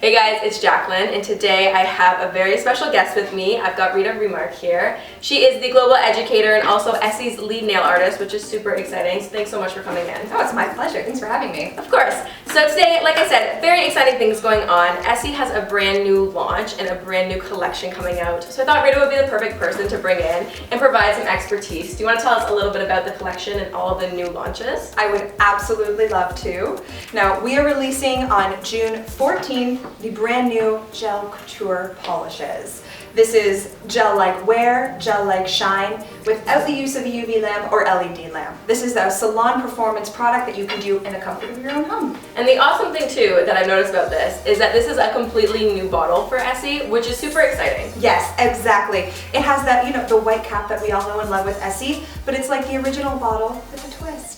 Hey guys, it's Jaclyn, and today I have a very special guest with me. I've got Rita here. She is the global educator and also Essie's lead nail artist, which is super exciting. So thanks so much for coming in. Oh, it's my pleasure. Thanks for having me. Of course. So today, like I said, very exciting things going on. Essie has a brand new launch and a brand new collection coming out. So I thought Rita would be the perfect person to bring in and provide some expertise. Do you want to tell us a little bit about the collection and all of the new launches? I would absolutely love to. Now, we are releasing on June 14th the brand new Gel Couture polishes. This is gel-like wear, gel-like shine, without the use of a UV lamp or LED lamp. This is a salon performance product that you can do in the comfort of your own home. And the awesome thing too that I've noticed about this is that this is a completely new bottle for Essie, which is super exciting. Yes, exactly. It has that, you know, the white cap that we all know and love with Essie, but it's like the original bottle with a twist.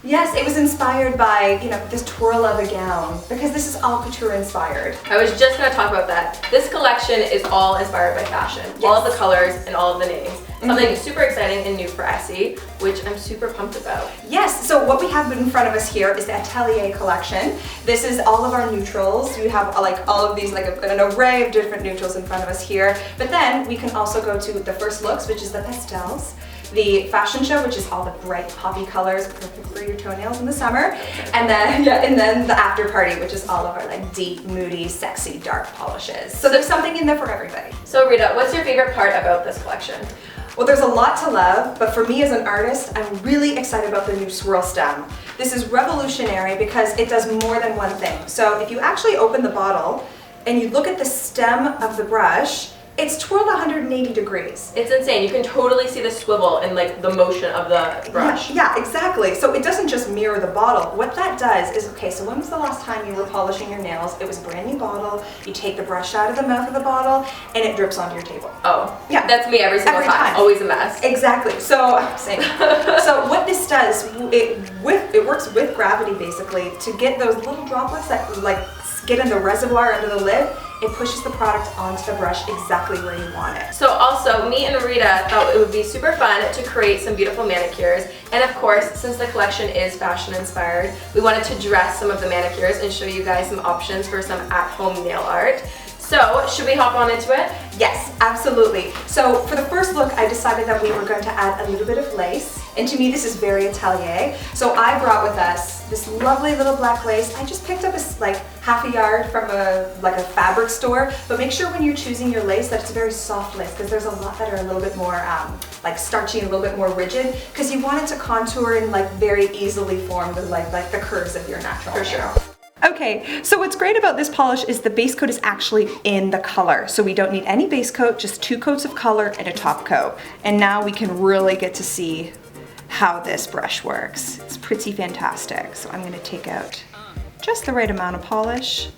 Yes, it was inspired by, you know, this twirl of a gown, because this is all couture inspired. I was just going to talk about that. This collection is all inspired by fashion. Yes. All of the colors and all of the names. Something super exciting and new for Essie, which I'm super pumped about. Yes, so what we have in front of us here is the Atelier collection. This is all of our neutrals. We have like all of these, like an array of different neutrals in front of us here. But then we can also go to the first looks, which is the pastels. The fashion show, which is all the bright poppy colors, perfect for your toenails in the summer, and then the after party, which is all of our like deep, moody, sexy, dark polishes. So there's something in there for everybody. So Rita, what's your favorite part about this collection? Well, there's a lot to love, but for me as an artist, I'm really excited about the new swirl stem. This is revolutionary because it does more than one thing. So if you actually open the bottle and you look at the stem of the brush, it's twirled 180 degrees. It's insane. You can totally see the swivel and like the motion of the brush. Yeah, exactly. So it doesn't just mirror the bottle. What that does is, okay, so when was the last time you were polishing your nails? It was a brand new bottle. You take the brush out of the mouth of the bottle and it drips onto your table. Oh, yeah. That's me every single time. Always a mess. Exactly. So, same. So what this does, it works with gravity basically to get those little droplets that like get in the reservoir under the lid. It pushes the product onto the brush exactly where you want it. So also, me and Rita thought it would be super fun to create some beautiful manicures. And of course, since the collection is fashion inspired, we wanted to dress some of the manicures and show you guys some options for some at-home nail art. So, should we hop on into it? Yes, absolutely. So for the first look, I decided that we were going to add a little bit of lace. And to me, this is very Atelier. So I brought with us this lovely little black lace. I just picked up like half a yard from a fabric store. But make sure when you're choosing your lace that it's a very soft lace, because there's a lot that are a little bit more like starchy and a little bit more rigid, because you want it to contour and like very easily form the like the curves of your natural hair. Okay, so what's great about this polish is the base coat is actually in the color. So we don't need any base coat, just 2 coats of color and a top coat. And now we can really get to see how this brush works. It's pretty fantastic. So I'm gonna take out just the right amount of polish.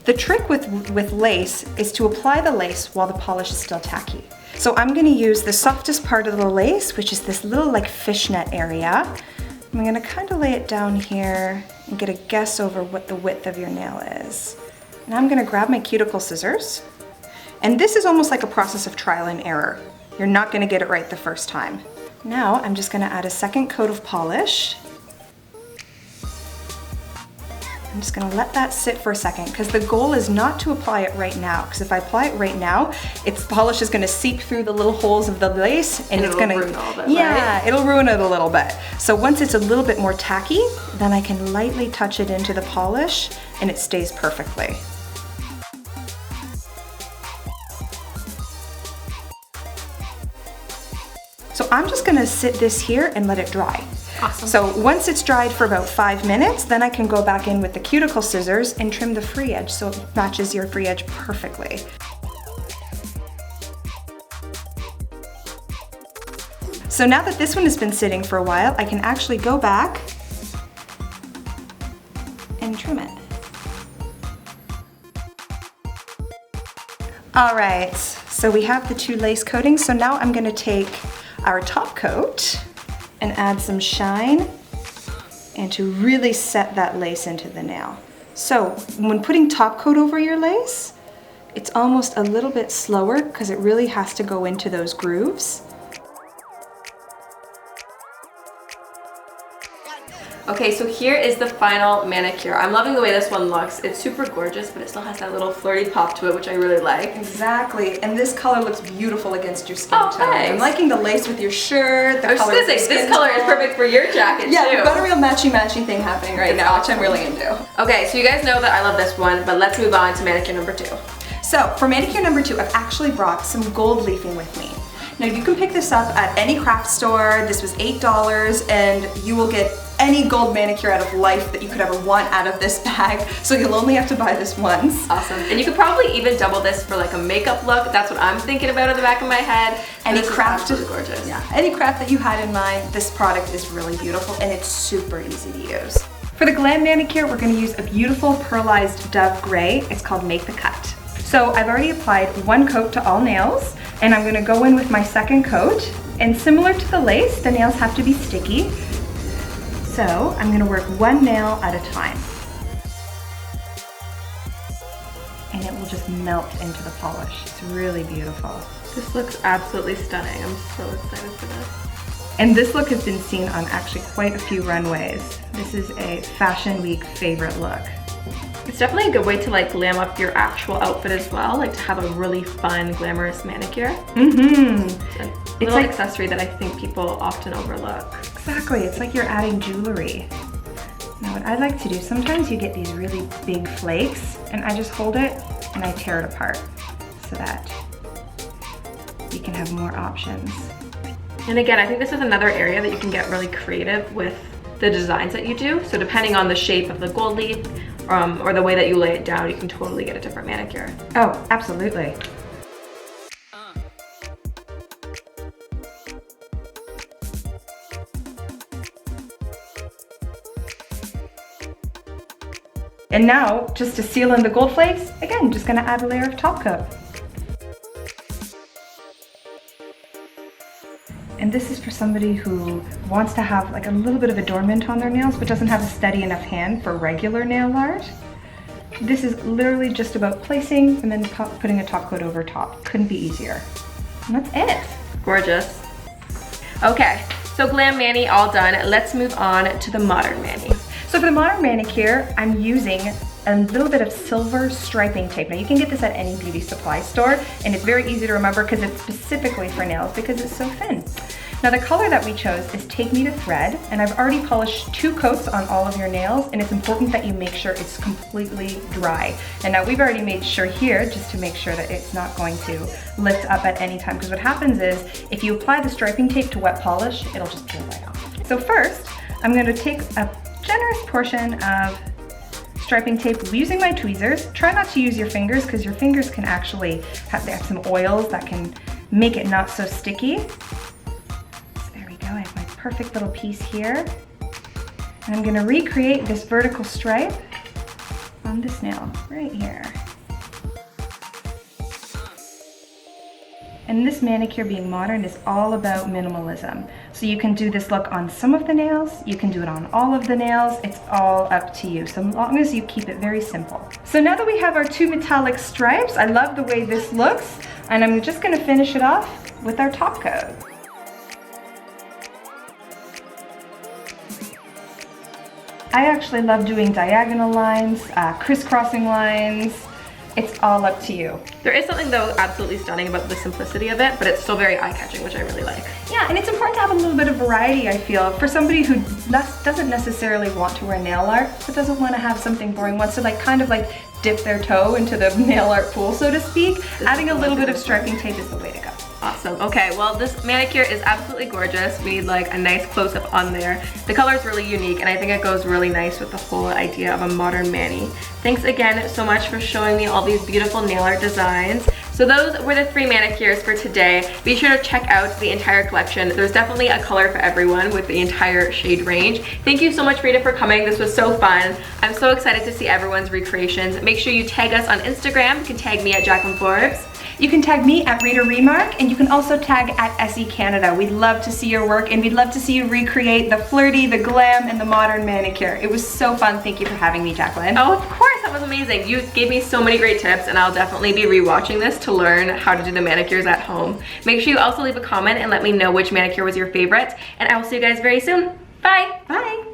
The trick with lace is to apply the lace while the polish is still tacky. So I'm gonna use the softest part of the lace, which is this little like fishnet area. I'm gonna kind of lay it down here and get a guess over what the width of your nail is. And I'm gonna grab my cuticle scissors. And this is almost like a process of trial and error. You're not gonna get it right the first time. Now I'm just gonna add a second coat of polish. I'm just gonna let that sit for a second, because the goal is not to apply it right now, because if I apply it right now, its polish is gonna seep through the little holes of the lace and it's gonna ruin all of it, yeah, right? It'll ruin it a little bit. So once it's a little bit more tacky, then I can lightly touch it into the polish and it stays perfectly. So I'm just gonna sit this here and let it dry. Awesome. So once it's dried for about 5 minutes, then I can go back in with the cuticle scissors and trim the free edge so it matches your free edge perfectly. So now that this one has been sitting for a while, I can actually go back and trim it. All right, so we have the 2 lace coatings. So now I'm gonna take our top coat and add some shine and to really set that lace into the nail. So when putting top coat over your lace, it's almost a little bit slower because it really has to go into those grooves. Okay, so here is the final manicure. I'm loving the way this one looks. It's super gorgeous, but it still has that little flirty pop to it, which I really like. Exactly, and this color looks beautiful against your skin tone. Nice. I'm liking the lace with your shirt, the I was just gonna say, this color is perfect for your jacket too. Yeah, we've got a real matchy-matchy thing happening right now, which I'm really into. Okay, so you guys know that I love this one, but let's move on to manicure number 2. So, for manicure number 2, I've actually brought some gold leafing with me. Now, you can pick this up at any craft store. This was $8, and you will get any gold manicure out of life that you could ever want out of this bag, so you'll only have to buy this once. Awesome. And you could probably even double this for like a makeup look. That's what I'm thinking about in the back of my head. Any craft, gorgeous. Yeah, any craft that you had in mind, this product is really beautiful and it's super easy to use. For the Glam Manicure, we're going to use a beautiful pearlized Dove Gray. It's called Make the Cut. So I've already applied 1 coat to all nails, and I'm going to go in with my 2nd coat. And similar to the lace, the nails have to be sticky. So I'm going to work 1 nail at a time. And it will just melt into the polish. It's really beautiful. This looks absolutely stunning. I'm so excited for this. And this look has been seen on actually quite a few runways. This is a Fashion Week favorite look. It's definitely a good way to like glam up your actual outfit as well, like to have a really fun, glamorous manicure. Mm-hmm. It's like an accessory that I think people often overlook. Exactly, it's like you're adding jewelry. Now what I like to do, sometimes you get these really big flakes, and I just hold it and I tear it apart so that you can have more options. And again, I think this is another area that you can get really creative with the designs that you do. So depending on the shape of the gold leaf or the way that you lay it down, you can totally get a different manicure. Oh, absolutely. And now, just to seal in the gold flakes, again, just gonna add a layer of top coat. And this is for somebody who wants to have like a little bit of adornment on their nails but doesn't have a steady enough hand for regular nail art. This is literally just about placing and then putting a top coat over top. Couldn't be easier. And that's it. Gorgeous. Okay, so Glam Mani all done. Let's move on to the Modern Mani. So for the Modern Manicure, I'm using a little bit of silver striping tape. Now you can get this at any beauty supply store, and it's very easy to remember because it's specifically for nails because it's so thin. Now the color that we chose is Take Me to Thread, and I've already polished 2 coats on all of your nails, and it's important that you make sure it's completely dry. And now we've already made sure here, just to make sure that it's not going to lift up at any time, because what happens is, if you apply the striping tape to wet polish, it'll just peel right off. So first, I'm going to take a generous portion of striping tape using my tweezers. Try not to use your fingers because your fingers can actually have some oils that can make it not so sticky. So there we go, I have my perfect little piece here. And I'm gonna recreate this vertical stripe on this nail right here. And this manicure, being modern, is all about minimalism. So you can do this look on some of the nails, you can do it on all of the nails, it's all up to you, so long as you keep it very simple. So now that we have our 2 metallic stripes, I love the way this looks, and I'm just gonna finish it off with our top coat. I actually love doing diagonal lines, crisscrossing lines. It's all up to you. There is something though absolutely stunning about the simplicity of it, but it's still very eye-catching, which I really like. Yeah, and it's important to have a little bit of variety, I feel, for somebody who doesn't necessarily want to wear nail art, but doesn't want to have something boring, wants to kind of dip their toe into the nail art pool, so to speak. Adding a little bit of striping tape is the way to go. Awesome. Okay, well this manicure is absolutely gorgeous. We need like a nice close-up on there. The color is really unique and I think it goes really nice with the whole idea of a modern mani. Thanks again so much for showing me all these beautiful nail art designs. So those were the 3 manicures for today. Be sure to check out the entire collection. There's definitely a color for everyone with the entire shade range. Thank you so much, Rita, for coming. This was so fun. I'm so excited to see everyone's recreations. Make sure you tag us on Instagram. You can tag me at Jaclyn Forbes. You can tag me at Rita Remark, and you can also tag at Essie Canada. We'd love to see your work, and we'd love to see you recreate the Flirty, the Glam, and the Modern Manicure. It was so fun. Thank you for having me, Jaclyn. Oh, of course, that was amazing. You gave me so many great tips, and I'll definitely be rewatching this to learn how to do the manicures at home. Make sure you also leave a comment and let me know which manicure was your favorite, and I will see you guys very soon. Bye. Bye.